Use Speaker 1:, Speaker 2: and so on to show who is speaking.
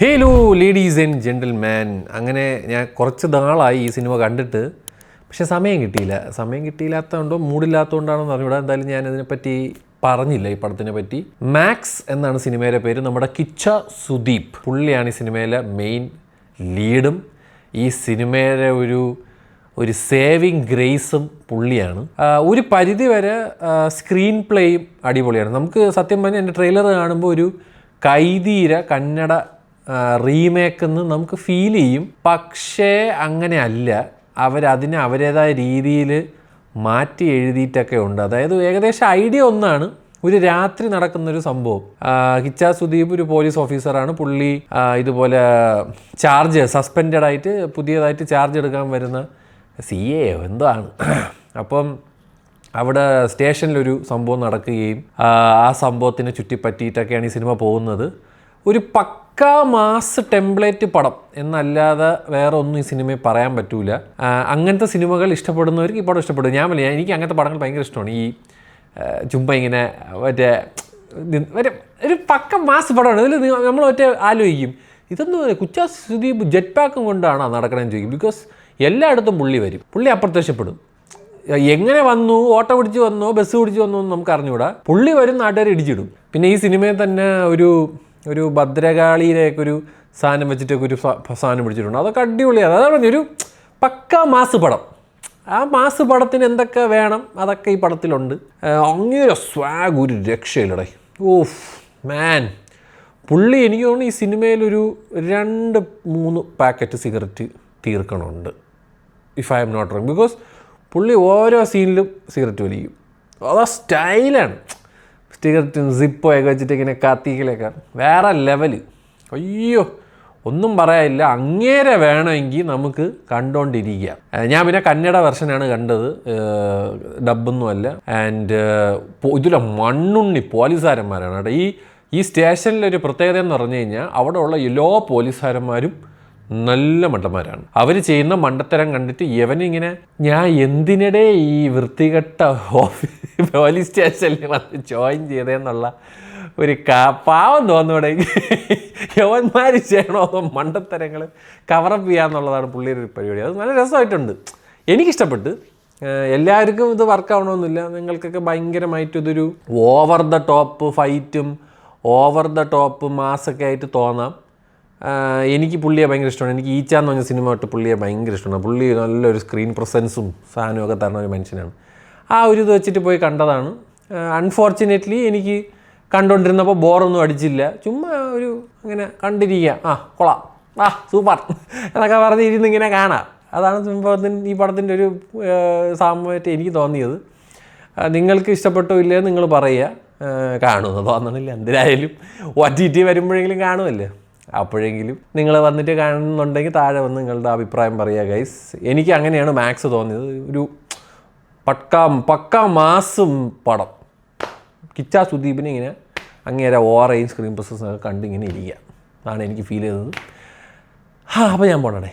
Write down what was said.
Speaker 1: Hello ladies and gentleman. അങ്ങനെ ഞാൻ കുറച്ച് നാളായി ഈ സിനിമ കണ്ടിട്ട്, പക്ഷെ സമയം കിട്ടിയില്ലാത്തതുകൊണ്ടോ മൂഡില്ലാത്തതുകൊണ്ടാണെന്ന് അറിഞ്ഞൂടാ. എന്തായാലും ഞാൻ ഇതിനെപ്പറ്റി പറഞ്ഞില്ല, ഈ പടത്തിനെ പറ്റി. മാക്സ് എന്നാണ് സിനിമയുടെ പേര്. നമ്മുടെ കിച്ച സുദീപ് പുള്ളിയാണ് ഈ സിനിമയിലെ മെയിൻ ലീഡും ഈ സിനിമയുടെ ഒരു സേവിങ് ഗ്രേസും പുള്ളിയാണ്. ഒരു പരിധി വരെ സ്ക്രീൻ പ്ലേയും അടിപൊളിയാണ്. നമുക്ക് സത്യം പറഞ്ഞാൽ എൻ്റെ ട്രെയിലർ കാണുമ്പോൾ ഒരു കൈതീര കന്നഡ റീമേക്കെന്ന് നമുക്ക് ഫീൽ ചെയ്യും. പക്ഷേ അങ്ങനെയല്ല, അവരതിനെ അവരുടേതായ രീതിയിൽ മാറ്റി എഴുതിയിട്ടൊക്കെ ഉണ്ട്. അതായത് ഏകദേശം ഐഡിയ ഒന്നാണ്. ഒരു രാത്രി നടക്കുന്നൊരു സംഭവം. കിച്ച സുദീപ് ഒരു പോലീസ് ഓഫീസറാണ്. പുള്ളി ഇതുപോലെ സസ്പെൻഡഡ് ആയിട്ട് പുതിയതായിട്ട് ചാർജ് എടുക്കാൻ വരുന്ന CA എന്തോ ആണ്. അപ്പം അവിടെ സ്റ്റേഷനിലൊരു സംഭവം നടക്കുകയും ആ സംഭവത്തിനെ ചുറ്റിപ്പറ്റിയിട്ടൊക്കെയാണ് ഈ സിനിമ പോകുന്നത്. ഒരു പക്കാ മാസ് ടെംപ്ലേറ്റ് പടം എന്നല്ലാതെ വേറെ ഒന്നും ഈ സിനിമയിൽ പറയാൻ പറ്റൂല. അങ്ങനത്തെ സിനിമകൾ ഇഷ്ടപ്പെടുന്നവർക്ക് ഈ പടം ഇഷ്ടപ്പെടും. എനിക്ക് അങ്ങനത്തെ പടങ്ങൾ ഭയങ്കര ഇഷ്ടമാണ്. ഈ ചുമ്പ ഇങ്ങനെ ഒരു പക്ക മാസ് പടമാണ്. ഇതിൽ നമ്മൾ ആലോചിക്കും, ഇതൊന്നും കിച്ച സുദീപ് ജെറ്റ് പാക്കും കൊണ്ടാണ് നടക്കണമെന്ന് ചോദിക്കും. ബിക്കോസ് എല്ലായിടത്തും പുള്ളി വരും, പുള്ളി അപ്രത്യക്ഷപ്പെടും. എങ്ങനെ വന്നു, ഓട്ടോ പിടിച്ച് വന്നോ ബസ് പിടിച്ച് വന്നോ എന്ന് നമുക്ക് അറിഞ്ഞുകൂടാ. പുള്ളി വരും, നാട്ടുകാർ ഇടിച്ചിടും. പിന്നെ ഈ സിനിമയിൽ തന്നെ ഒരു ഭദ്രകാളിയിലേക്ക് ഒരു സാധനം വെച്ചിട്ടൊക്കെ ഒരു സാധനം പിടിച്ചിട്ടുണ്ട്. അതൊക്കെ അടിപൊളിയാണ്. അതാണ് ഒരു പക്ക മാസ് പടം. ആ മാസ് പടത്തിന് എന്തൊക്കെ വേണം അതൊക്കെ ഈ പടത്തിലുണ്ട്. അങ്ങനെ സ്വാഗ് ഒരു രക്ഷയില്ലടേ. ഓഫ് മാൻ, പുള്ളി എനിക്ക് തോന്നുന്നു ഈ സിനിമയിലൊരു 2-3 പാക്കറ്റ് സിഗരറ്റ് തീർക്കണമുണ്ട്, if I am not wrong. Because പുള്ളി ഓരോ സീനിലും സിഗരറ്റ് വലിക്കും. അതാ സ്റ്റൈലാണ്. സിഗരറ്റും സിപ്പൊക്കെ വെച്ചിട്ട് ഇങ്ങനെ കത്തിക്കലൊക്കെ വേറെ ലെവല്. അയ്യോ, ഒന്നും പറയാനില്ല. അങ്ങേരെ വേണമെങ്കിൽ നമുക്ക് കണ്ടുകൊണ്ടിരിക്കാം. ഞാൻ പിന്നെ കന്നഡ വെർഷനാണ് കണ്ടത്, ഡബ്ബൊന്നുമല്ല. ആൻഡ് ഇതിലെ മണ്ണുണ്ണി പോലീസുകാരന്മാരാണ് കേട്ടോ. ഈ സ്റ്റേഷനിലൊരു പ്രത്യേകത എന്ന് പറഞ്ഞു കഴിഞ്ഞാൽ അവിടെ ഉള്ള എല്ലാ പോലീസുകാരന്മാരും നല്ല മണ്ടന്മാരാണ്. അവർ ചെയ്യുന്ന മണ്ടത്തരം കണ്ടിട്ട് യവനിങ്ങനെ, ഞാൻ എന്തിനിടെ ഈ വൃത്തികെട്ട പോലീസ് സ്റ്റേഷനിൽ വന്ന് ജോയിൻ ചെയ്തതെന്നുള്ള ഒരു പാവം തോന്നൂടെ. യവന്മാർ ചെയ്യണോ അതോ മണ്ടത്തരങ്ങൾ കവറപ്പ് ചെയ്യാന്നുള്ളതാണ് പുള്ളിയുടെ ഒരു പരിപാടി. അത് നല്ല രസമായിട്ടുണ്ട്, എനിക്കിഷ്ടപ്പെട്ട്. എല്ലാവർക്കും ഇത് വർക്കാവണമെന്നില്ല. നിങ്ങൾക്കൊക്കെ ഭയങ്കരമായിട്ട് ഇതൊരു ഓവർ ദ ടോപ്പ് ഫൈറ്റും ഓവർ ദ ടോപ്പ് മാസൊക്കെ ആയിട്ട് തോന്നാം. എനിക്ക് പുള്ളിയെ ഭയങ്കര ഇഷ്ടമാണ്. എനിക്ക് ഈച്ച എന്ന് പറഞ്ഞ സിനിമ തൊട്ട് പുള്ളിയെ ഭയങ്കര ഇഷ്ടമാണ്. പുള്ളി നല്ലൊരു സ്ക്രീൻ പ്രസൻസും സാധനമൊക്കെ തരുന്ന ഒരു മനുഷ്യനാണ്. ആ ഒരു ഇത് വെച്ചിട്ട് പോയി കണ്ടതാണ്. അൺഫോർച്ചുനേറ്റ്ലി എനിക്ക് കണ്ടുകൊണ്ടിരുന്നപ്പോൾ ബോറൊന്നും അടിച്ചില്ല. ചുമ്മാ ഒരു അങ്ങനെ കണ്ടിരിക്കുക, കൊള്ളാം, സൂപ്പർ എന്നൊക്കെ പറഞ്ഞ് ഇരുന്നിങ്ങനെ കാണാം. അതാണ് ഈ പടത്തിൻ്റെ ഒരു സാമ്യമായിട്ട് എനിക്ക് തോന്നിയത്. നിങ്ങൾക്ക് ഇഷ്ടപ്പെട്ടോ ഇല്ലയോ നിങ്ങൾ പറയുക. കാണുമെന്ന് തോന്നണില്ല. എന്തിനായാലും OTT വരുമ്പോഴെങ്കിലും കാണുമല്ലോ. അപ്പോഴെങ്കിലും നിങ്ങൾ വന്നിട്ട് കാണുന്നുണ്ടെങ്കിൽ താഴെ വന്ന് നിങ്ങളുടെ അഭിപ്രായം പറയുക ഗൈസ്. എനിക്ക് അങ്ങനെയാണ് മാക്സ് തോന്നിയത്. ഒരു പക്ക മാസും പടം. കിച്ച സുദീപിനെ ഇങ്ങനെ അങ്ങേരെ ഓവറേയും സ്ക്രീൻ പ്രസൻസൊക്കെ കണ്ടിങ്ങനെ ഇരിക്കുക, അതാണ് എനിക്ക് ഫീൽ ചെയ്തത്. അപ്പോൾ ഞാൻ പോണേ.